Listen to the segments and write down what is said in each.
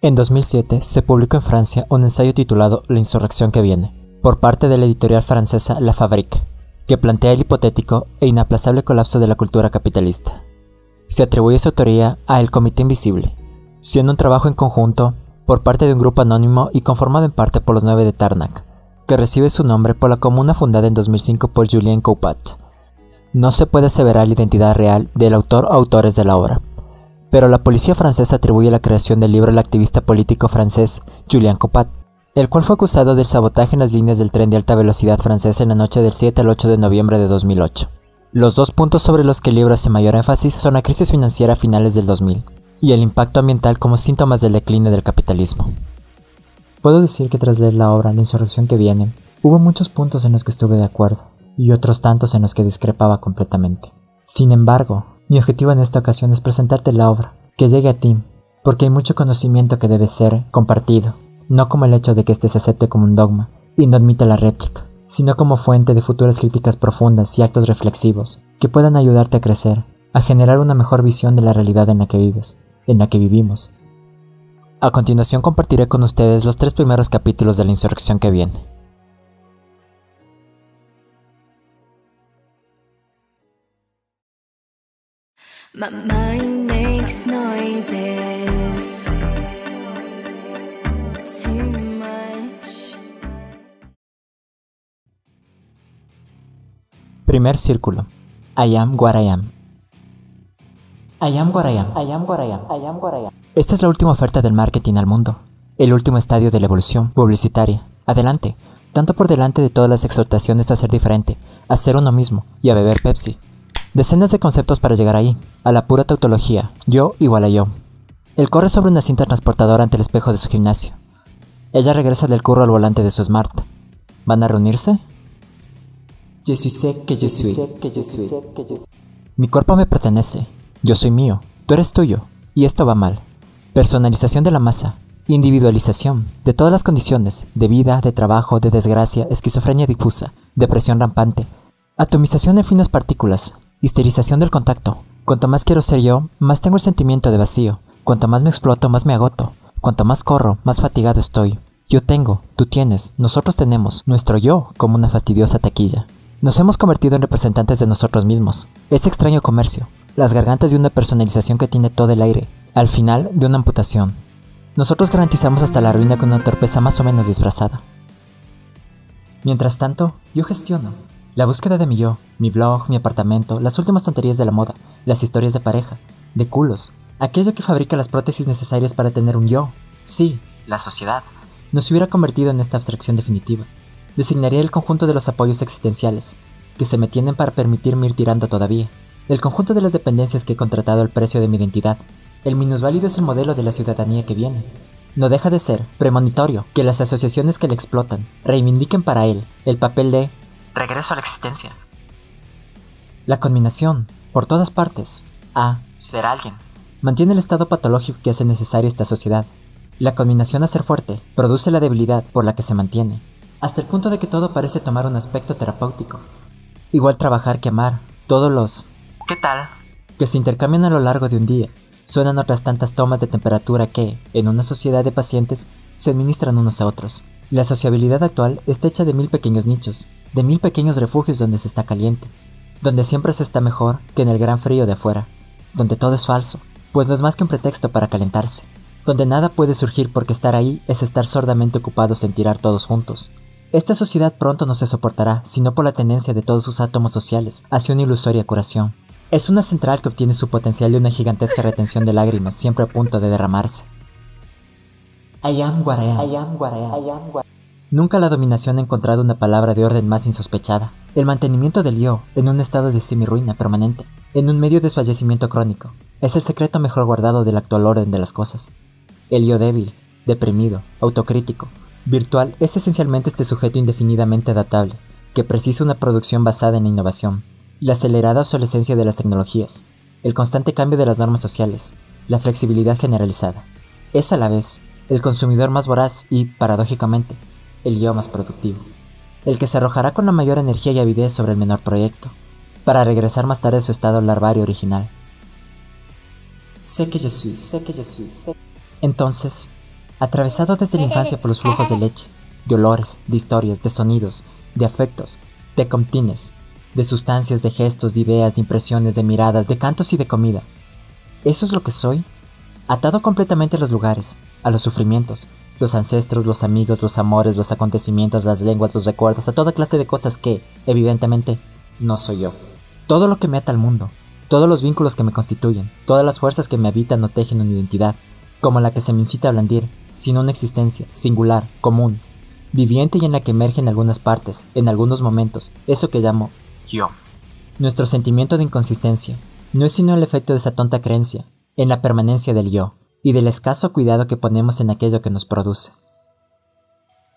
En 2007 se publicó en Francia un ensayo titulado La insurrección que viene, por parte de la editorial francesa La Fabrique, que plantea el hipotético e inaplazable colapso de la cultura capitalista. Se atribuye su autoría a El Comité Invisible, siendo un trabajo en conjunto por parte de un grupo anónimo y conformado en parte por los 9 de Tarnac, que recibe su nombre por la comuna fundada en 2005 por Julien Coupat. No se puede aseverar la identidad real del autor o autores de la obra, pero la policía francesa atribuye la creación del libro al activista político francés Julien Coupat, el cual fue acusado del sabotaje en las líneas del tren de alta velocidad francesa en la noche del 7 al 8 de noviembre de 2008. Los dos puntos sobre los que el libro hace mayor énfasis son la crisis financiera a finales del 2000 y el impacto ambiental como síntomas del decline del capitalismo. Puedo decir que tras leer la obra La insurrección que viene, hubo muchos puntos en los que estuve de acuerdo y otros tantos en los que discrepaba completamente. Sin embargo, mi objetivo en esta ocasión es presentarte la obra, que llegue a ti, porque hay mucho conocimiento que debe ser compartido, no como el hecho de que éste se acepte como un dogma y no admita la réplica, sino como fuente de futuras críticas profundas y actos reflexivos que puedan ayudarte a crecer, a generar una mejor visión de la realidad en la que vives, en la que vivimos. A continuación compartiré con ustedes los 3 primeros capítulos de La insurrección que viene. My mind makes noises too much. Primer círculo. I am what I am. I am what I am. I am what I am. I am what I am. Esta es la última oferta del marketing al mundo. El último estadio de la evolución publicitaria. Adelante. Tanto por delante de todas las exhortaciones a ser diferente, a ser uno mismo y a beber Pepsi. Decenas de conceptos para llegar ahí, a la pura tautología, yo igual a yo. Él corre sobre una cinta transportadora ante el espejo de su gimnasio. Ella regresa del curro al volante de su Smart. ¿Van a reunirse? Je suis ce que je suis. Mi cuerpo me pertenece. Yo soy mío. Tú eres tuyo. Y esto va mal. Personalización de la masa. Individualización de todas las condiciones, de vida, de trabajo, de desgracia, esquizofrenia difusa, depresión rampante, atomización en finas partículas, histerización del contacto. Cuanto más quiero ser yo, más tengo el sentimiento de vacío. Cuanto más me exploto, más me agoto. Cuanto más corro, más fatigado estoy. Yo tengo, tú tienes, nosotros tenemos, nuestro yo como una fastidiosa taquilla. Nos hemos convertido en representantes de nosotros mismos. Este extraño comercio, las gargantas de una personalización que tiene todo el aire, al final de una amputación. Nosotros garantizamos hasta la ruina con una torpeza más o menos disfrazada. Mientras tanto, yo gestiono. La búsqueda de mi yo, mi blog, mi apartamento, las últimas tonterías de la moda, las historias de pareja, de culos, aquello que fabrica las prótesis necesarias para tener un yo. Sí, la sociedad. Nos hubiera convertido en esta abstracción definitiva. Designaría el conjunto de los apoyos existenciales, que se me tienden para permitirme ir tirando todavía. El conjunto de las dependencias que he contratado al precio de mi identidad. El minusválido es el modelo de la ciudadanía que viene. No deja de ser premonitorio que las asociaciones que le explotan reivindiquen para él el papel de regreso a la existencia. La conminación, por todas partes, a ser alguien, mantiene el estado patológico que hace necesaria esta sociedad. La conminación a ser fuerte produce la debilidad por la que se mantiene, hasta el punto de que todo parece tomar un aspecto terapéutico. Igual trabajar que amar, todos los ¿qué tal? Que se intercambian a lo largo de un día, suenan otras tantas tomas de temperatura que, en una sociedad de pacientes, se administran unos a otros. La sociabilidad actual está hecha de 1000 pequeños nichos, de 1000 pequeños refugios donde se está caliente, donde siempre se está mejor que en el gran frío de afuera, donde todo es falso, pues no es más que un pretexto para calentarse, donde nada puede surgir porque estar ahí es estar sordamente ocupados en tirar todos juntos. Esta sociedad pronto no se soportará, sino por la tendencia de todos sus átomos sociales hacia una ilusoria curación. Es una central que obtiene su potencial de una gigantesca retención de lágrimas siempre a punto de derramarse. I am what I am. I am what I am. I am what... Nunca la dominación ha encontrado una palabra de orden más insospechada. El mantenimiento del yo en un estado de semirruina permanente, en un medio desfallecimiento crónico, es el secreto mejor guardado del actual orden de las cosas. El yo débil, deprimido, autocrítico, virtual es esencialmente este sujeto indefinidamente adaptable, que precisa una producción basada en la innovación, la acelerada obsolescencia de las tecnologías, el constante cambio de las normas sociales, la flexibilidad generalizada. Es a la vez el consumidor más voraz y, paradójicamente, el yo más productivo, el que se arrojará con la mayor energía y avidez sobre el menor proyecto, para regresar más tarde a su estado larvario original. Sé que je suis. Entonces, atravesado desde la infancia por los flujos de leche, de olores, de historias, de sonidos, de afectos, de comptines, de sustancias, de gestos, de ideas, de impresiones, de miradas, de cantos y de comida. ¿Eso es lo que soy? Atado completamente a los lugares, a los sufrimientos, los ancestros, los amigos, los amores, los acontecimientos, las lenguas, los recuerdos, a toda clase de cosas que, evidentemente, no soy yo. Todo lo que me ata al mundo, todos los vínculos que me constituyen, todas las fuerzas que me habitan o tejen una identidad, como la que se me incita a blandir, sin una existencia, singular, común, viviente y en la que emerge en algunas partes, en algunos momentos, eso que llamo yo. Nuestro sentimiento de inconsistencia no es sino el efecto de esa tonta creencia en la permanencia del yo y del escaso cuidado que ponemos en aquello que nos produce.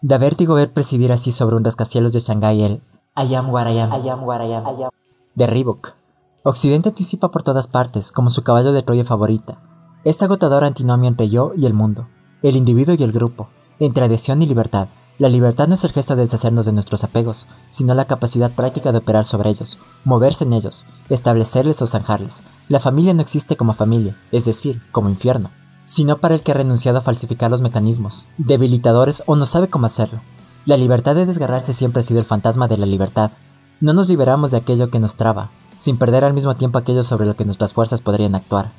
Da vértigo ver presidir así sobre un rascacielos de Shanghái el I am what I am, I am what I am, I am de Reebok. Occidente anticipa por todas partes como su caballo de Troya favorita esta agotadora antinomia entre yo y el mundo, el individuo y el grupo, entre adhesión y libertad. La libertad no es el gesto de deshacernos de nuestros apegos, sino la capacidad práctica de operar sobre ellos, moverse en ellos, establecerles o zanjarles. La familia no existe como familia, es decir, como infierno, sino para el que ha renunciado a falsificar los mecanismos debilitadores o no sabe cómo hacerlo. La libertad de desgarrarse siempre ha sido el fantasma de la libertad. No nos liberamos de aquello que nos traba, sin perder al mismo tiempo aquello sobre lo que nuestras fuerzas podrían actuar.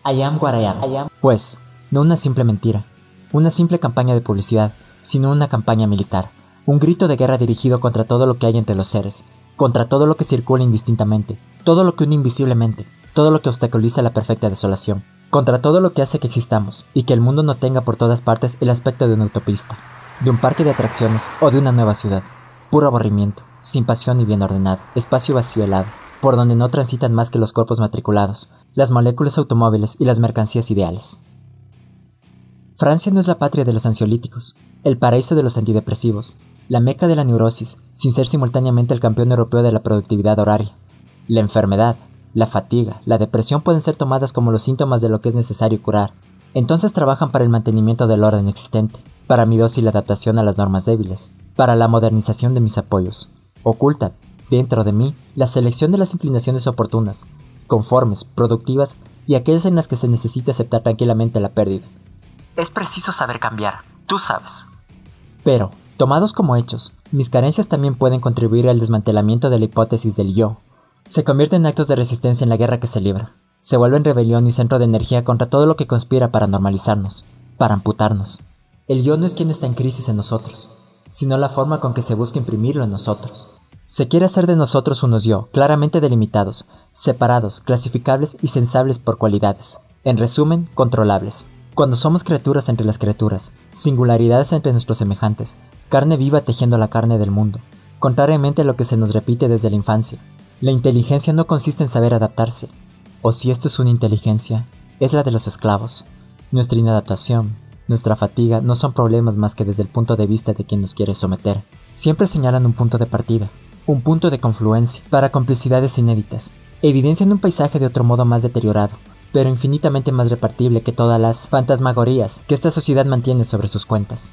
I am what I am. Pues, no una simple mentira, una simple campaña de publicidad, sino una campaña militar, un grito de guerra dirigido contra todo lo que hay entre los seres, contra todo lo que circula indistintamente, todo lo que une invisiblemente, todo lo que obstaculiza la perfecta desolación, contra todo lo que hace que existamos y que el mundo no tenga por todas partes el aspecto de una autopista, de un parque de atracciones o de una nueva ciudad. Puro aburrimiento, sin pasión y bien ordenado, espacio vacío helado, por donde no transitan más que los cuerpos matriculados, las moléculas automóviles y las mercancías ideales. Francia no es la patria de los ansiolíticos, el paraíso de los antidepresivos, la meca de la neurosis, sin ser simultáneamente el campeón europeo de la productividad horaria. La enfermedad, la fatiga, la depresión pueden ser tomadas como los síntomas de lo que es necesario curar. Entonces trabajan para el mantenimiento del orden existente, para mi dócil adaptación a las normas débiles, para la modernización de mis apoyos. Ocultan, dentro de mí, la selección de las inclinaciones oportunas, conformes, productivas y aquellas en las que se necesita aceptar tranquilamente la pérdida. Es preciso saber cambiar, tú sabes. Pero, tomados como hechos, mis carencias también pueden contribuir al desmantelamiento de la hipótesis del yo. Se convierten en actos de resistencia en la guerra que se libra. Se vuelven rebelión y centro de energía contra todo lo que conspira para normalizarnos, para amputarnos. El yo no es quien está en crisis en nosotros, sino la forma con que se busca imprimirlo en nosotros. Se quiere hacer de nosotros unos yo, claramente delimitados, separados, clasificables y sensables por cualidades. En resumen, controlables. Cuando somos criaturas entre las criaturas, singularidades entre nuestros semejantes, carne viva tejiendo la carne del mundo, contrariamente a lo que se nos repite desde la infancia. La inteligencia no consiste en saber adaptarse, o si esto es una inteligencia, es la de los esclavos. Nuestra inadaptación, nuestra fatiga no son problemas más que desde el punto de vista de quien nos quiere someter. Siempre señalan un punto de partida, un punto de confluencia, para complicidades inéditas. Evidencian un paisaje de otro modo más deteriorado, pero infinitamente más repartible que todas las fantasmagorías que esta sociedad mantiene sobre sus cuentas.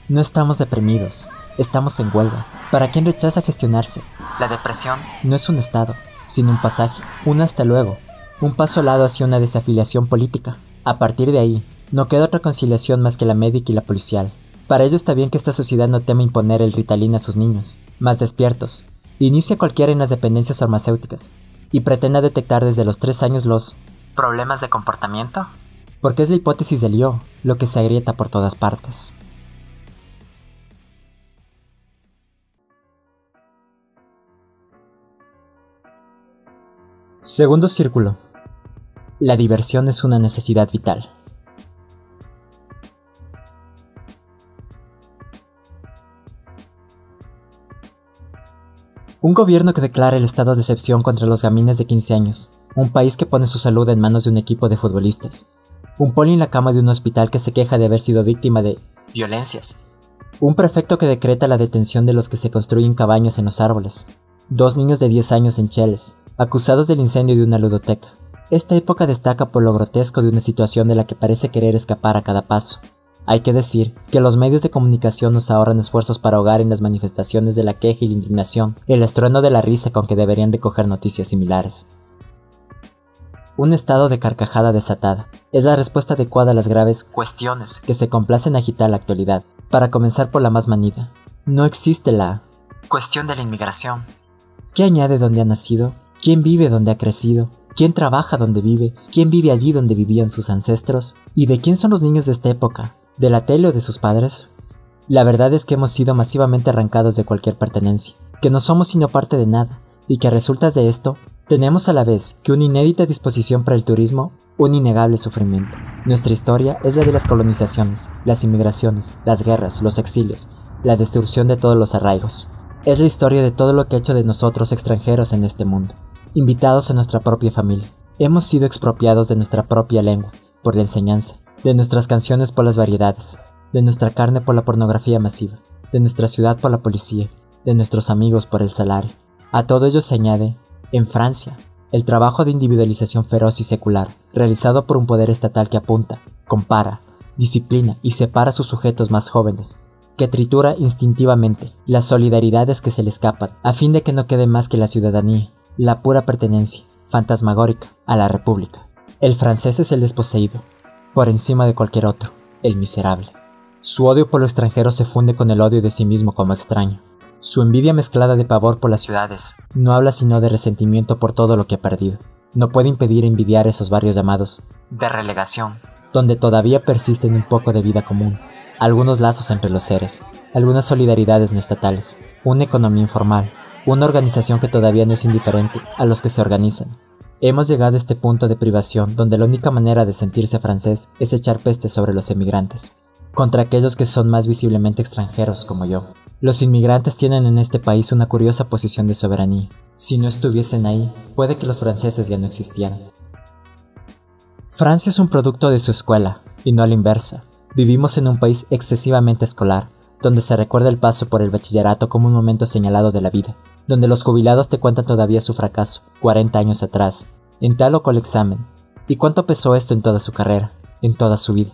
No estamos deprimidos, estamos en huelga. Para quien rechaza gestionarse, la depresión no es un estado, sino un pasaje, un hasta luego, un paso al lado hacia una desafiliación política. A partir de ahí, no queda otra conciliación más que la médica y la policial. Para ello está bien que esta sociedad no teme imponer el Ritalin a sus niños, más despiertos. Inicia cualquiera en las dependencias farmacéuticas y pretenda detectar desde los 3 años los problemas de comportamiento, porque es la hipótesis del yo lo que se agrieta por todas partes. Segundo círculo. La diversión es una necesidad vital. Un gobierno que declara el estado de excepción contra los gamines de 15 años, un país que pone su salud en manos de un equipo de futbolistas, un poli en la cama de un hospital que se queja de haber sido víctima de violencias, un prefecto que decreta la detención de los que se construyen cabañas en los árboles, 2 niños de 10 años en Cheles, acusados del incendio de una ludoteca. Esta época destaca por lo grotesco de una situación de la que parece querer escapar a cada paso. Hay que decir que los medios de comunicación nos ahorran esfuerzos para ahogar en las manifestaciones de la queja y la indignación, el estruendo de la risa con que deberían recoger noticias similares. Un estado de carcajada desatada. Es la respuesta adecuada a las graves cuestiones que se complacen agitar la actualidad. Para comenzar por la más manida, no existe la cuestión de la inmigración. ¿Qué añade donde ha nacido? ¿Quién vive donde ha crecido? ¿Quién trabaja donde vive? ¿Quién vive allí donde vivían sus ancestros? ¿Y de quién son los niños de esta época? ¿De la tele o de sus padres? La verdad es que hemos sido masivamente arrancados de cualquier pertenencia, que no somos sino parte de nada, y que a resultas de esto, tenemos a la vez que una inédita disposición para el turismo, un innegable sufrimiento. Nuestra historia es la de las colonizaciones, las inmigraciones, las guerras, los exilios, la destrucción de todos los arraigos. Es la historia de todo lo que ha hecho de nosotros extranjeros en este mundo, invitados a nuestra propia familia. Hemos sido expropiados de nuestra propia lengua, por la enseñanza, de nuestras canciones por las variedades, de nuestra carne por la pornografía masiva, de nuestra ciudad por la policía, de nuestros amigos por el salario. A todo ello se añade, en Francia, el trabajo de individualización feroz y secular, realizado por un poder estatal que apunta, compara, disciplina y separa a sus sujetos más jóvenes, que tritura instintivamente las solidaridades que se le escapan, a fin de que no quede más que la ciudadanía, la pura pertenencia, fantasmagórica, a la república. El francés es el desposeído, por encima de cualquier otro, el miserable. Su odio por lo extranjero se funde con el odio de sí mismo como extraño. Su envidia mezclada de pavor por las ciudades no habla sino de resentimiento por todo lo que ha perdido. No puede impedir envidiar esos barrios llamados de relegación, donde todavía persisten un poco de vida común, algunos lazos entre los seres, algunas solidaridades no estatales, una economía informal, una organización que todavía no es indiferente a los que se organizan. Hemos llegado a este punto de privación donde la única manera de sentirse francés es echar peste sobre los emigrantes, contra aquellos que son más visiblemente extranjeros como yo. Los inmigrantes tienen en este país una curiosa posición de soberanía. Si no estuviesen ahí, puede que los franceses ya no existieran. Francia es un producto de su escuela, y no a la inversa. Vivimos en un país excesivamente escolar, donde se recuerda el paso por el bachillerato como un momento señalado de la vida, donde los jubilados te cuentan todavía su fracaso, 40 años atrás, en tal o cual examen. ¿Y cuánto pesó esto en toda su carrera, en toda su vida?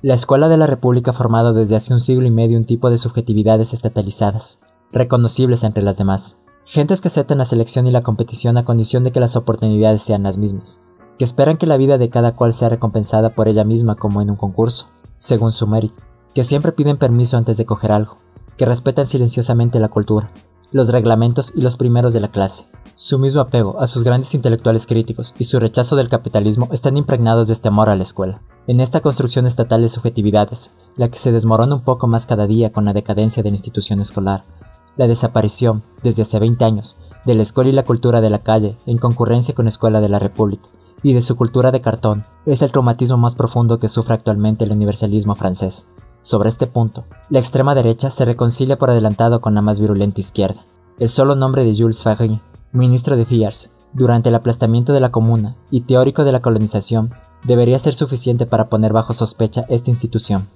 La escuela de la República ha formado desde hace un siglo y medio un tipo de subjetividades estatalizadas, reconocibles entre las demás. Gentes que aceptan la selección y la competición a condición de que las oportunidades sean las mismas, que esperan que la vida de cada cual sea recompensada por ella misma como en un concurso, según su mérito, que siempre piden permiso antes de coger algo, que respetan silenciosamente la cultura, los reglamentos y los primeros de la clase. Su mismo apego a sus grandes intelectuales críticos y su rechazo del capitalismo están impregnados de este amor a la escuela. En esta construcción estatal de subjetividades, la que se desmorona un poco más cada día con la decadencia de la institución escolar, la desaparición, desde hace 20 años, de la escuela y la cultura de la calle en concurrencia con la escuela de la República, y de su cultura de cartón, es el traumatismo más profundo que sufre actualmente el universalismo francés. Sobre este punto, la extrema derecha se reconcilia por adelantado con la más virulenta izquierda. El solo nombre de Jules Ferry, ministro de Thiers, durante el aplastamiento de la Comuna y teórico de la colonización, debería ser suficiente para poner bajo sospecha esta institución.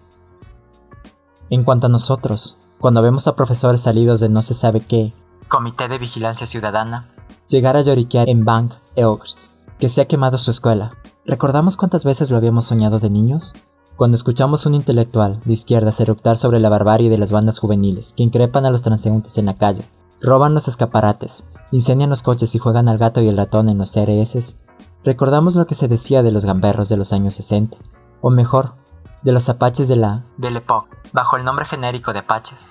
En cuanto a nosotros, cuando vemos a profesores salidos de no se sabe qué Comité de Vigilancia Ciudadana, llegar a lloriquear en Bank Eugers, que se ha quemado su escuela, ¿recordamos cuántas veces lo habíamos soñado de niños? Cuando escuchamos un intelectual de izquierda eructar sobre la barbarie de las bandas juveniles que increpan a los transeúntes en la calle, roban los escaparates, incendian los coches y juegan al gato y el ratón en los CRS, recordamos lo que se decía de los gamberros de los años 60, o mejor, de los apaches de la Belle Époque, bajo el nombre genérico de apaches.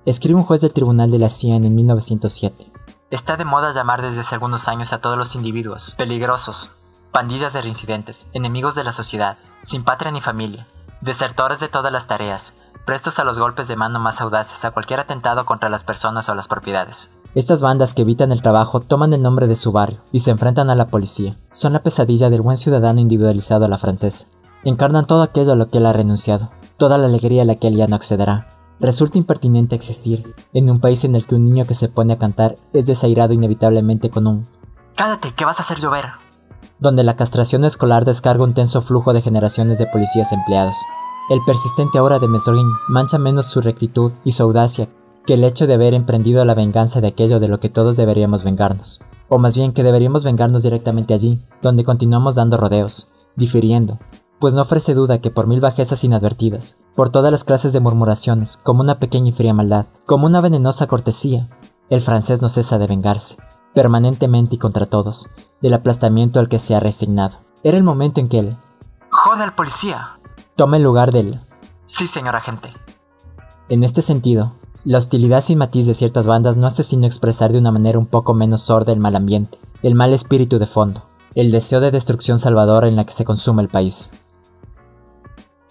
Escribe un juez del Tribunal de la CIEN en 1907. Está de moda llamar desde hace algunos años a todos los individuos peligrosos, pandillas de reincidentes, enemigos de la sociedad, sin patria ni familia, desertores de todas las tareas, prestos a los golpes de mano más audaces a cualquier atentado contra las personas o las propiedades. Estas bandas que evitan el trabajo toman el nombre de su barrio y se enfrentan a la policía. Son la pesadilla del buen ciudadano individualizado a la francesa. Encarnan todo aquello a lo que él ha renunciado, toda la alegría a la que él ya no accederá. Resulta impertinente existir en un país en el que un niño que se pone a cantar es desairado inevitablemente con un «¡Cállate, que vas a hacer llover!», donde la castración escolar descarga un tenso flujo de generaciones de policías empleados. El persistente aura de Mesrin mancha menos su rectitud y su audacia que el hecho de haber emprendido la venganza de aquello de lo que todos deberíamos vengarnos. O más bien que deberíamos vengarnos directamente allí, donde continuamos dando rodeos, difiriendo, pues no ofrece duda que por mil bajezas inadvertidas, por todas las clases de murmuraciones, como una pequeña y fría maldad, como una venenosa cortesía, el francés no cesa de vengarse, permanentemente y contra todos, del aplastamiento al que se ha resignado. Era el momento en que el "Jode al policía" toma el lugar del "Sí, señor agente". En este sentido, la hostilidad sin matiz de ciertas bandas no hace sino expresar de una manera un poco menos sorda el mal ambiente, el mal espíritu de fondo, el deseo de destrucción salvadora en la que se consume el país.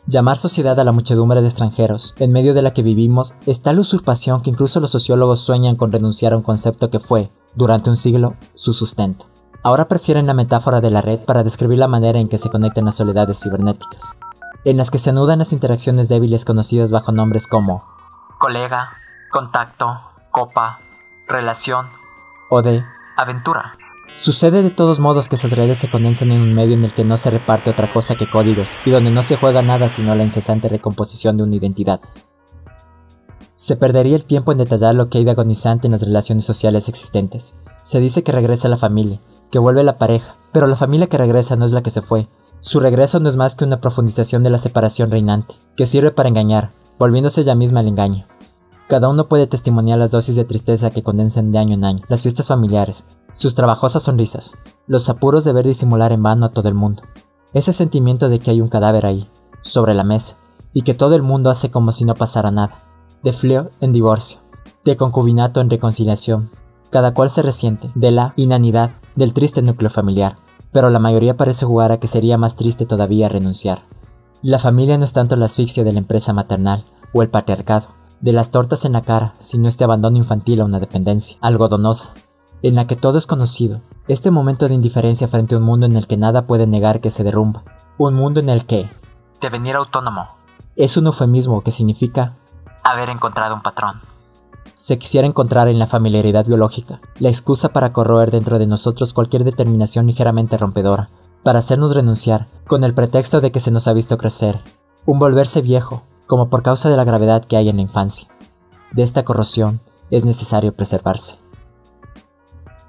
Llamar sociedad a la muchedumbre de extranjeros, en medio de la que vivimos, es tal usurpación que incluso los sociólogos sueñan con renunciar a un concepto que fue, durante un siglo, su sustento. Ahora prefieren la metáfora de la red para describir la manera en que se conectan las soledades cibernéticas, en las que se anudan las interacciones débiles conocidas bajo nombres como colega, contacto, copa, relación o de aventura. Sucede de todos modos que esas redes se condensan en un medio en el que no se reparte otra cosa que códigos y donde no se juega nada sino la incesante recomposición de una identidad. Se perdería el tiempo en detallar lo que hay de agonizante en las relaciones sociales existentes. Se dice que regresa la familia, que vuelve la pareja, pero la familia que regresa no es la que se fue. Su regreso no es más que una profundización de la separación reinante, que sirve para engañar, volviéndose ella misma el engaño. Cada uno puede testimoniar las dosis de tristeza que condensan de año en año, las fiestas familiares, sus trabajosas sonrisas, los apuros de ver disimular en vano a todo el mundo. Ese sentimiento de que hay un cadáver ahí, sobre la mesa, y que todo el mundo hace como si no pasara nada. De fleo en divorcio, de concubinato en reconciliación. Cada cual se resiente de la inanidad del triste núcleo familiar, pero la mayoría parece jugar a que sería más triste todavía renunciar. La familia no es tanto la asfixia de la empresa maternal o el patriarcado, de las tortas en la cara, sino este abandono infantil a una dependencia algodonosa, en la que todo es conocido, este momento de indiferencia frente a un mundo en el que nada puede negar que se derrumba, un mundo en el que devenir autónomo es un eufemismo que significa haber encontrado un patrón. Se quisiera encontrar en la familiaridad biológica, la excusa para corroer dentro de nosotros cualquier determinación ligeramente rompedora, para hacernos renunciar, con el pretexto de que se nos ha visto crecer, un volverse viejo, como por causa de la gravedad que hay en la infancia. De esta corrosión es necesario preservarse.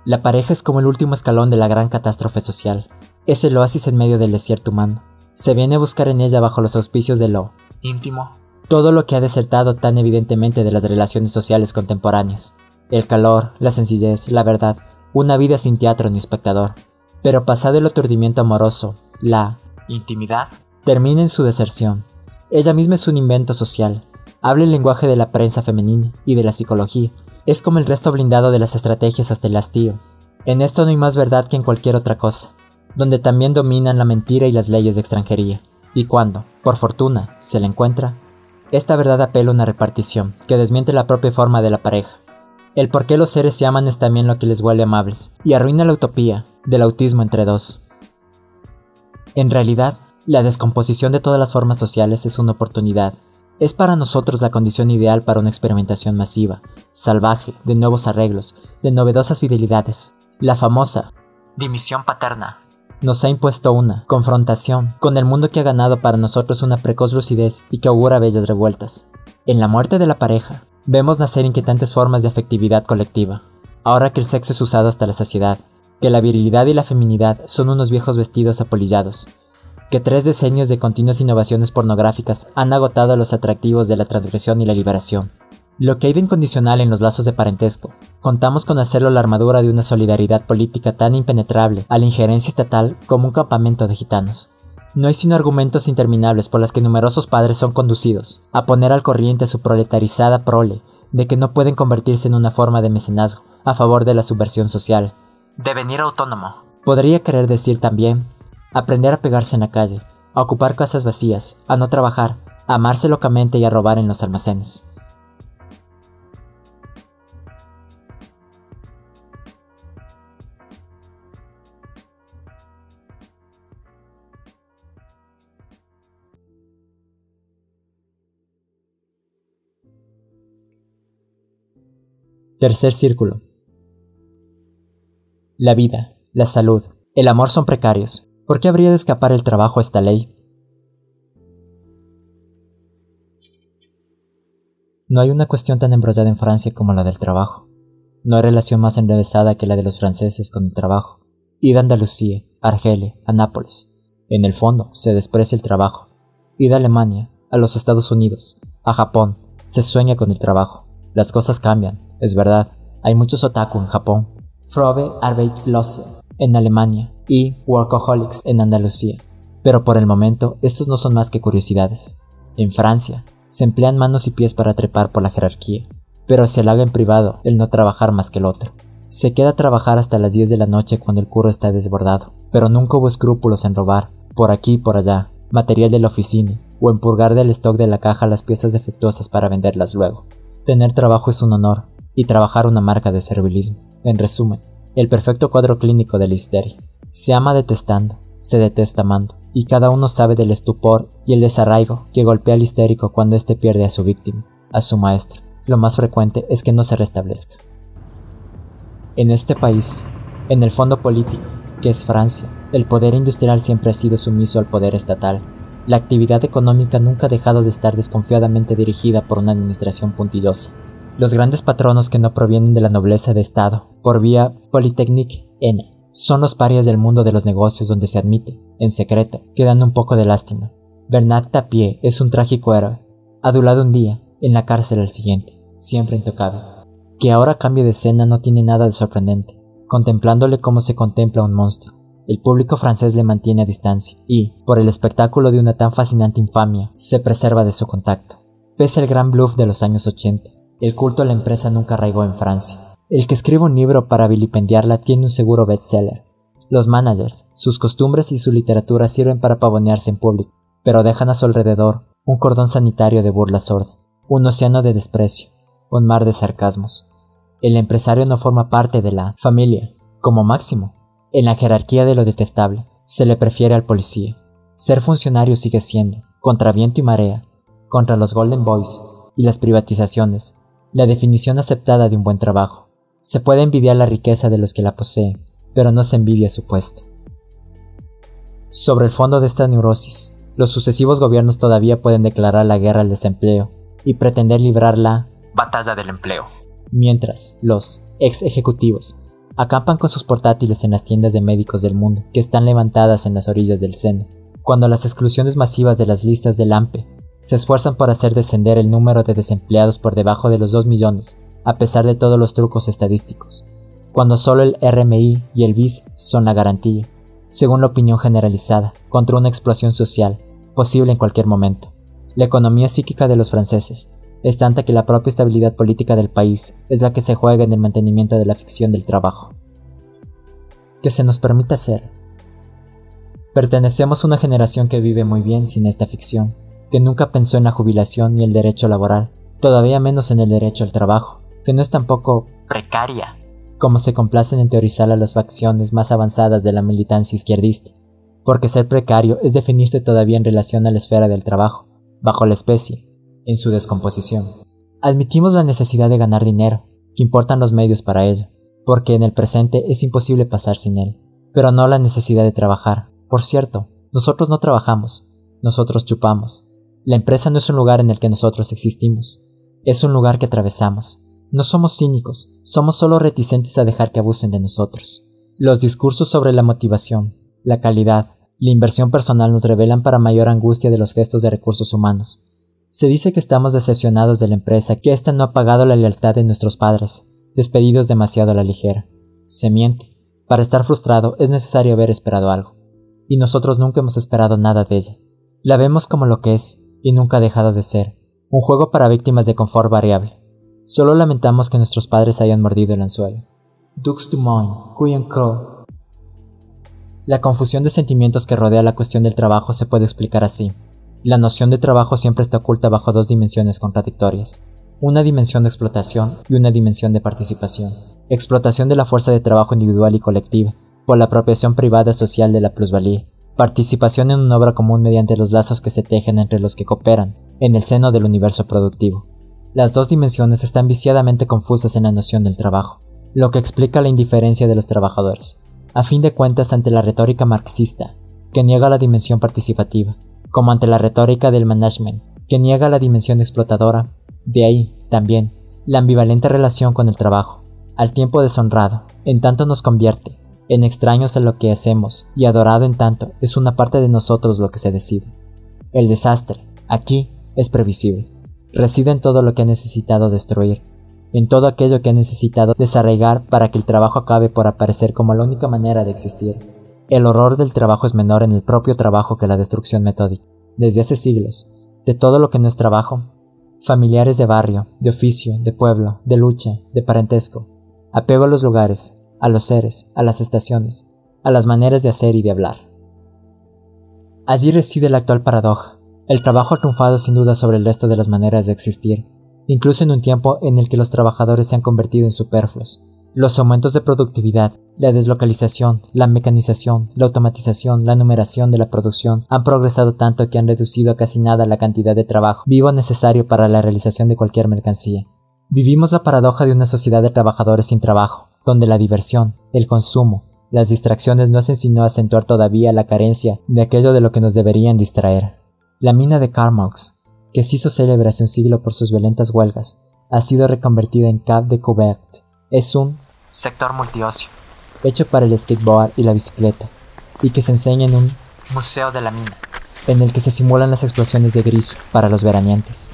La pareja es como el último escalón de la gran catástrofe social. Es el oasis en medio del desierto humano. Se viene a buscar en ella bajo los auspicios de lo íntimo todo lo que ha desertado tan evidentemente de las relaciones sociales contemporáneas. El calor, la sencillez, la verdad, una vida sin teatro ni espectador. Pero pasado el aturdimiento amoroso, la intimidad termina en su deserción. Ella misma es un invento social. Habla el lenguaje de la prensa femenina y de la psicología. Es como el resto blindado de las estrategias hasta el hastío. En esto no hay más verdad que en cualquier otra cosa, donde también dominan la mentira y las leyes de extranjería. Y cuando, por fortuna, se la encuentra, esta verdad apela a una repartición que desmiente la propia forma de la pareja. El por qué los seres se aman es también lo que les vuelve amables, y arruina la utopía del autismo entre dos. En realidad, la descomposición de todas las formas sociales es una oportunidad. Es para nosotros la condición ideal para una experimentación masiva, salvaje, de nuevos arreglos, de novedosas fidelidades. La famosa dimisión paterna nos ha impuesto una confrontación con el mundo que ha ganado para nosotros una precoz lucidez y que augura bellas revueltas. En la muerte de la pareja, vemos nacer inquietantes formas de afectividad colectiva, ahora que el sexo es usado hasta la saciedad, que la virilidad y la feminidad son unos viejos vestidos apolillados, que 3 decenios de continuas innovaciones pornográficas han agotado los atractivos de la transgresión y la liberación. Lo que hay de incondicional en los lazos de parentesco, contamos con hacerlo la armadura de una solidaridad política tan impenetrable a la injerencia estatal como un campamento de gitanos. No hay sino argumentos interminables por los que numerosos padres son conducidos a poner al corriente a su proletarizada prole de que no pueden convertirse en una forma de mecenazgo a favor de la subversión social. Devenir autónomo podría querer decir también aprender a pegarse en la calle, a ocupar casas vacías, a no trabajar, a amarse locamente y a robar en los almacenes. Tercer círculo. La vida, la salud, el amor son precarios. ¿Por qué habría de escapar el trabajo a esta ley? No hay una cuestión tan embrollada en Francia como la del trabajo. No hay relación más enrevesada que la de los franceses con el trabajo. Id a Andalucía, a Argelia, a Nápoles. En el fondo, se desprecia el trabajo. Id a Alemania, a los Estados Unidos, a Japón. Se sueña con el trabajo. Las cosas cambian, es verdad. Hay muchos otaku en Japón. Frohe Arbeitslose en Alemania. y Workaholics en Andalucía. Pero por el momento, estos no son más que curiosidades. En Francia, se emplean manos y pies para trepar por la jerarquía, pero se halaga en privado el no trabajar más que el otro. Se queda a trabajar hasta las 10 de la noche cuando el curro está desbordado, pero nunca hubo escrúpulos en robar, por aquí y por allá, material de la oficina, o en purgar del stock de la caja las piezas defectuosas para venderlas luego. Tener trabajo es un honor, y trabajar una marca de servilismo. En resumen, el perfecto cuadro clínico de la histeria. Se ama detestando, se detesta amando, y cada uno sabe del estupor y el desarraigo que golpea al histérico cuando éste pierde a su víctima, a su maestro. Lo más frecuente es que no se restablezca. En este país, en el fondo político, que es Francia, el poder industrial siempre ha sido sumiso al poder estatal. La actividad económica nunca ha dejado de estar desconfiadamente dirigida por una administración puntillosa. Los grandes patronos que no provienen de la nobleza de Estado, por vía Polytechnique N, son los parias del mundo de los negocios donde se admite, en secreto, que dan un poco de lástima. Bernard Tapie es un trágico héroe, adulado un día, en la cárcel el siguiente, siempre intocable. Que ahora cambie de escena no tiene nada de sorprendente, contemplándole como se contempla un monstruo. El público francés le mantiene a distancia y, por el espectáculo de una tan fascinante infamia, se preserva de su contacto. Pese al gran bluff de los años 80, el culto a la empresa nunca arraigó en Francia. El que escribe un libro para vilipendiarla tiene un seguro bestseller. Los managers, sus costumbres y su literatura sirven para pavonearse en público, pero dejan a su alrededor un cordón sanitario de burla sorda, un océano de desprecio, un mar de sarcasmos. El empresario no forma parte de la familia, como máximo. En la jerarquía de lo detestable, se le prefiere al policía. Ser funcionario sigue siendo, contra viento y marea, contra los Golden Boys y las privatizaciones, la definición aceptada de un buen trabajo. Se puede envidiar la riqueza de los que la poseen, pero no se envidia su puesto. Sobre el fondo de esta neurosis, los sucesivos gobiernos todavía pueden declarar la guerra al desempleo y pretender librar la batalla del empleo, mientras los ex ejecutivos acampan con sus portátiles en las tiendas de médicos del mundo que están levantadas en las orillas del Sena, cuando las exclusiones masivas de las listas del AMPE se esfuerzan por hacer descender el número de desempleados por debajo de los 2 millones, a pesar de todos los trucos estadísticos, cuando solo el RMI y el BIS son la garantía, según la opinión generalizada, contra una explosión social, posible en cualquier momento. La economía psíquica de los franceses es tanta que la propia estabilidad política del país es la que se juega en el mantenimiento de la ficción del trabajo. Que se nos permita ser. Pertenecemos a una generación que vive muy bien sin esta ficción, que nunca pensó en la jubilación ni el derecho laboral, todavía menos en el derecho al trabajo, que no es tampoco precaria, como se complacen en teorizar a las facciones más avanzadas de la militancia izquierdista, porque ser precario es definirse todavía en relación a la esfera del trabajo, bajo la especie, en su descomposición. Admitimos la necesidad de ganar dinero, que importan los medios para ello, porque en el presente es imposible pasar sin él, pero no la necesidad de trabajar. Por cierto, nosotros no trabajamos, nosotros chupamos. La empresa no es un lugar en el que nosotros existimos, es un lugar que atravesamos. No somos cínicos, somos solo reticentes a dejar que abusen de nosotros. Los discursos sobre la motivación, la calidad, la inversión personal nos revelan para mayor angustia de los gestos de recursos humanos. Se dice que estamos decepcionados de la empresa, que ésta no ha pagado la lealtad de nuestros padres, despedidos demasiado a la ligera. Se miente. Para estar frustrado es necesario haber esperado algo. Y nosotros nunca hemos esperado nada de ella. La vemos como lo que es, y nunca ha dejado de ser, un juego para víctimas de confort variable. Solo lamentamos que nuestros padres hayan mordido el anzuelo. Dux du moins, Guyan Crow. La confusión de sentimientos que rodea la cuestión del trabajo se puede explicar así. La noción de trabajo siempre está oculta bajo 2 dimensiones contradictorias. Una dimensión de explotación y una dimensión de participación. Explotación de la fuerza de trabajo individual y colectiva, por la apropiación privada social de la plusvalía. Participación en una obra común mediante los lazos que se tejen entre los que cooperan, en el seno del universo productivo. Las 2 dimensiones están viciadamente confusas en la noción del trabajo, lo que explica la indiferencia de los trabajadores, a fin de cuentas ante la retórica marxista, que niega la dimensión participativa, como ante la retórica del management, que niega la dimensión explotadora. De ahí, también, la ambivalente relación con el trabajo, al tiempo deshonrado, en tanto nos convierte, en extraños a lo que hacemos, y adorado en tanto es una parte de nosotros lo que se decide. El desastre, aquí, es previsible. Reside en todo lo que ha necesitado destruir, en todo aquello que ha necesitado desarraigar para que el trabajo acabe por aparecer como la única manera de existir. El horror del trabajo es menor en el propio trabajo que la destrucción metódica. Desde hace siglos, de todo lo que no es trabajo, familiares de barrio, de oficio, de pueblo, de lucha, de parentesco, apego a los lugares, a los seres, a las estaciones, a las maneras de hacer y de hablar. Allí reside la actual paradoja. El trabajo ha triunfado sin duda sobre el resto de las maneras de existir, incluso en un tiempo en el que los trabajadores se han convertido en superfluos. Los aumentos de productividad, la deslocalización, la mecanización, la automatización, la numeración de la producción han progresado tanto que han reducido a casi nada la cantidad de trabajo vivo necesario para la realización de cualquier mercancía. Vivimos la paradoja de una sociedad de trabajadores sin trabajo, donde la diversión, el consumo, las distracciones no hacen sino acentuar todavía la carencia de aquello de lo que nos deberían distraer. La mina de Carmaux, que se hizo célebre hace un siglo por sus violentas huelgas, ha sido reconvertida en Cap de Couvert. Es un sector multiocio, hecho para el skateboard y la bicicleta, y que se enseña en un museo de la mina, en el que se simulan las explosiones de grís para los veraneantes.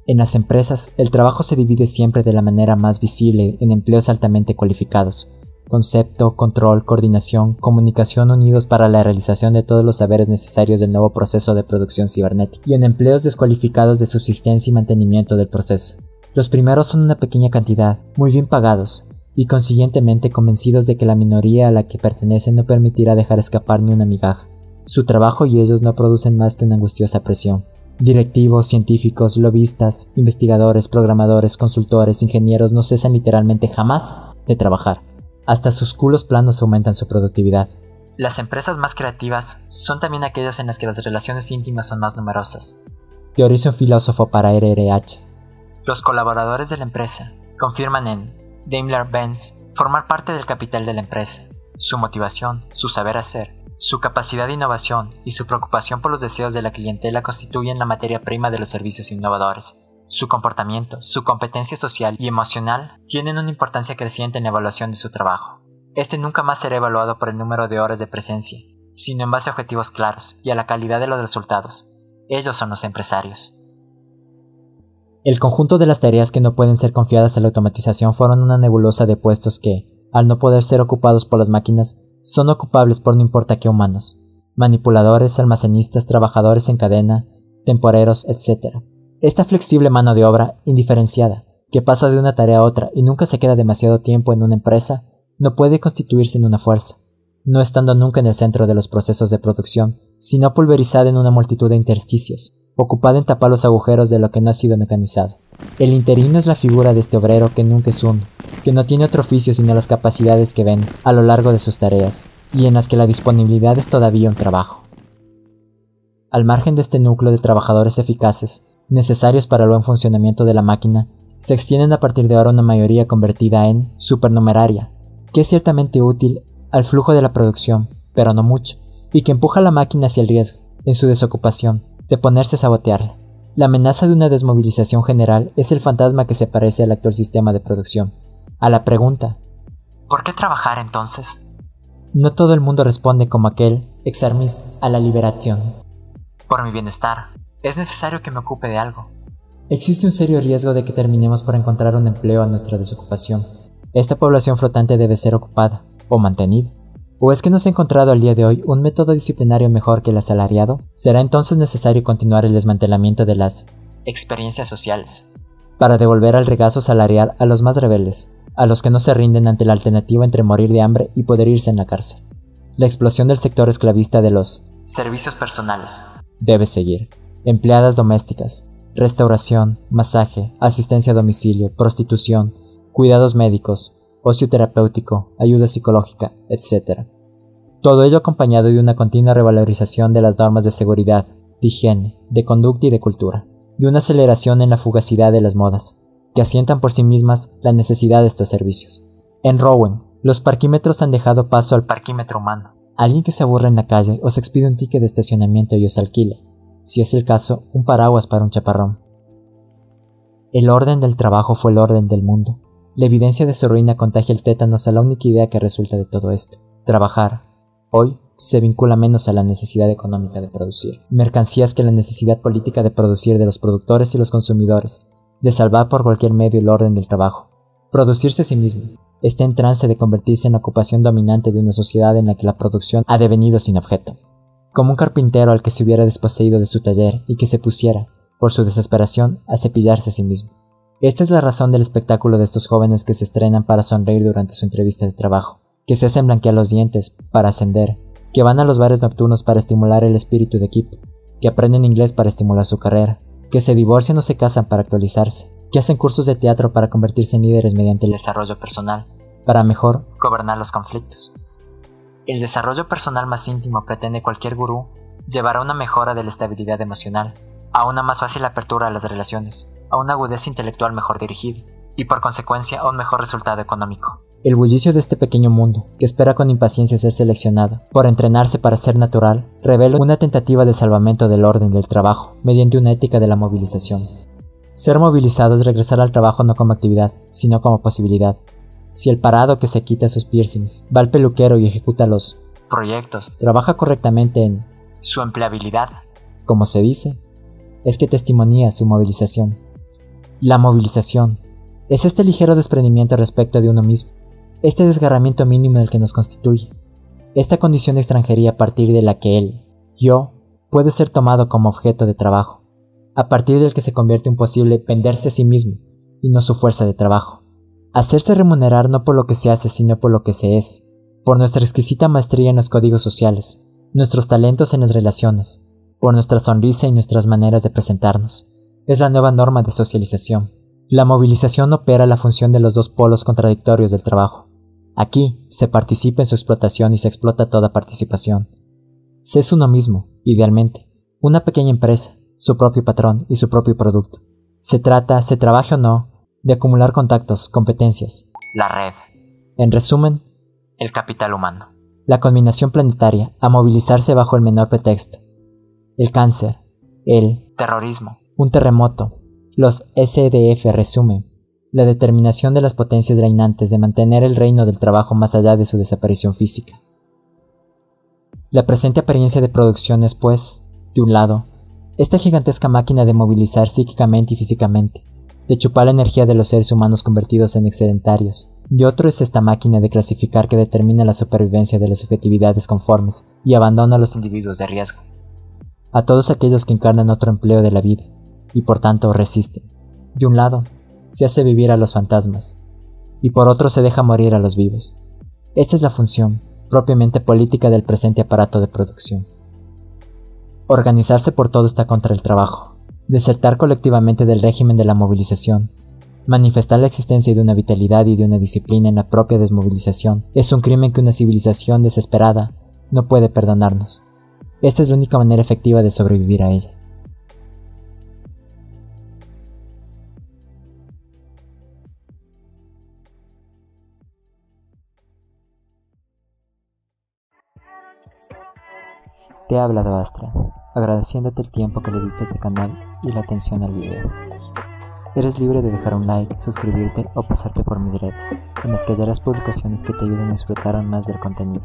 En las empresas, el trabajo se divide siempre de la manera más visible en empleos altamente cualificados, concepto, control, coordinación, comunicación unidos para la realización de todos los saberes necesarios del nuevo proceso de producción cibernética, y en empleos descualificados de subsistencia y mantenimiento del proceso. Los primeros son una pequeña cantidad, muy bien pagados, y consiguientemente convencidos de que la minoría a la que pertenecen no permitirá dejar escapar ni una migaja. Su trabajo y ellos no producen más que una angustiosa presión. Directivos, científicos, lobistas, investigadores, programadores, consultores, ingenieros no cesan literalmente jamás de trabajar. Hasta sus culos planos aumentan su productividad. Las empresas más creativas son también aquellas en las que las relaciones íntimas son más numerosas. Teoriza un filósofo para RRH. Los colaboradores de la empresa confirman en Daimler-Benz formar parte del capital de la empresa. Su motivación, su saber hacer, su capacidad de innovación y su preocupación por los deseos de la clientela constituyen la materia prima de los servicios innovadores. Su comportamiento, su competencia social y emocional tienen una importancia creciente en la evaluación de su trabajo. Este nunca más será evaluado por el número de horas de presencia, sino en base a objetivos claros y a la calidad de los resultados. Ellos son los empresarios. El conjunto de las tareas que no pueden ser confiadas a la automatización forman una nebulosa de puestos que, al no poder ser ocupados por las máquinas, son ocupables por no importa qué humanos, manipuladores, almacenistas, trabajadores en cadena, temporeros, etc. Esta flexible mano de obra, indiferenciada, que pasa de una tarea a otra y nunca se queda demasiado tiempo en una empresa, no puede constituirse en una fuerza, no estando nunca en el centro de los procesos de producción, sino pulverizada en una multitud de intersticios, ocupada en tapar los agujeros de lo que no ha sido mecanizado. El interino es la figura de este obrero que nunca es uno, que no tiene otro oficio sino las capacidades que ven a lo largo de sus tareas, y en las que la disponibilidad es todavía un trabajo. Al margen de este núcleo de trabajadores eficaces, necesarios para el buen funcionamiento de la máquina, se extienden a partir de ahora una mayoría convertida en supernumeraria, que es ciertamente útil al flujo de la producción, pero no mucho, y que empuja a la máquina hacia el riesgo, en su desocupación, de ponerse a sabotearla. La amenaza de una desmovilización general es el fantasma que se parece al actual sistema de producción. A la pregunta, ¿por qué trabajar entonces? No todo el mundo responde como aquel ex armis a la liberación. Por mi bienestar, es necesario que me ocupe de algo. Existe un serio riesgo de que terminemos por encontrar un empleo a nuestra desocupación. Esta población flotante debe ser ocupada, o mantenida. ¿O es que no se ha encontrado al día de hoy un método disciplinario mejor que el asalariado? ¿Será entonces necesario continuar el desmantelamiento de las experiencias sociales para devolver al regazo salarial a los más rebeldes, a los que no se rinden ante la alternativa entre morir de hambre y poder irse en la cárcel? La explosión del sector esclavista de los servicios personales debe seguir. Empleadas domésticas, restauración, masaje, asistencia a domicilio, prostitución, cuidados médicos, ocio terapéutico, ayuda psicológica, etc. Todo ello acompañado de una continua revalorización de las normas de seguridad, de higiene, de conducta y de cultura, de una aceleración en la fugacidad de las modas, que asientan por sí mismas la necesidad de estos servicios. En Rouen, los parquímetros han dejado paso al parquímetro humano. Alguien que se aburre en la calle os expide un ticket de estacionamiento y os alquila, si es el caso, un paraguas para un chaparrón. El orden del trabajo fue el orden del mundo. La evidencia de su ruina contagia el tétanos a la única idea que resulta de todo esto. Trabajar, hoy, se vincula menos a la necesidad económica de producir mercancías que a la necesidad política de producir de los productores y los consumidores, de salvar por cualquier medio el orden del trabajo. Producirse a sí mismo, está en trance de convertirse en la ocupación dominante de una sociedad en la que la producción ha devenido sin objeto. Como un carpintero al que se hubiera desposeído de su taller y que se pusiera, por su desesperación, a cepillarse a sí mismo. Esta es la razón del espectáculo de estos jóvenes que se estrenan para sonreír durante su entrevista de trabajo, que se hacen blanquear los dientes para ascender, que van a los bares nocturnos para estimular el espíritu de equipo, que aprenden inglés para estimular su carrera, que se divorcian o se casan para actualizarse, que hacen cursos de teatro para convertirse en líderes mediante el desarrollo personal, para mejor gobernar los conflictos. El desarrollo personal más íntimo pretende cualquier gurú llevar a una mejora de la estabilidad emocional, a una más fácil apertura a las relaciones, a una agudeza intelectual mejor dirigida, y por consecuencia a un mejor resultado económico. El bullicio de este pequeño mundo, que espera con impaciencia ser seleccionado, por entrenarse para ser natural, revela una tentativa de salvamento del orden del trabajo, mediante una ética de la movilización. Ser movilizado es regresar al trabajo no como actividad, sino como posibilidad. Si el parado que se quita sus piercings va al peluquero y ejecuta los proyectos, trabaja correctamente en su empleabilidad, como se dice, es que testimonia su movilización. La movilización es este ligero desprendimiento respecto de uno mismo, este desgarramiento mínimo del que nos constituye, esta condición de extranjería a partir de la que él, yo, puede ser tomado como objeto de trabajo, a partir del que se convierte en posible venderse a sí mismo y no su fuerza de trabajo. Hacerse remunerar no por lo que se hace sino por lo que se es, por nuestra exquisita maestría en los códigos sociales, nuestros talentos en las relaciones, por nuestra sonrisa y nuestras maneras de presentarnos. Es la nueva norma de socialización. La movilización opera la función de los dos polos contradictorios del trabajo. Aquí se participa en su explotación y se explota toda participación. Se es uno mismo, idealmente, una pequeña empresa, su propio patrón y su propio producto. Se trata, se trabaje o no, de acumular contactos, competencias, la red. En resumen, el capital humano. La culminación planetaria a movilizarse bajo el menor pretexto. El cáncer, el terrorismo, un terremoto. Los SDF resumen la determinación de las potencias reinantes de mantener el reino del trabajo más allá de su desaparición física. La presente apariencia de producción es, pues, de un lado, esta gigantesca máquina de movilizar psíquicamente y físicamente, de chupar la energía de los seres humanos convertidos en excedentarios, y otro es esta máquina de clasificar que determina la supervivencia de las subjetividades conformes y abandona a los individuos de riesgo, a todos aquellos que encarnan otro empleo de la vida, y por tanto resisten. De un lado, se hace vivir a los fantasmas, y por otro se deja morir a los vivos. Esta es la función, propiamente política del presente aparato de producción. Organizarse por todo está contra el trabajo, desertar colectivamente del régimen de la movilización, manifestar la existencia de una vitalidad y de una disciplina en la propia desmovilización, es un crimen que una civilización desesperada no puede perdonarnos. Esta es la única manera efectiva de sobrevivir a ella. Te ha hablado Astra, agradeciéndote el tiempo que le diste a este canal y la atención al video. Eres libre de dejar un like, suscribirte o pasarte por mis redes, en las que hallarás publicaciones que te ayuden a disfrutar aún más del contenido.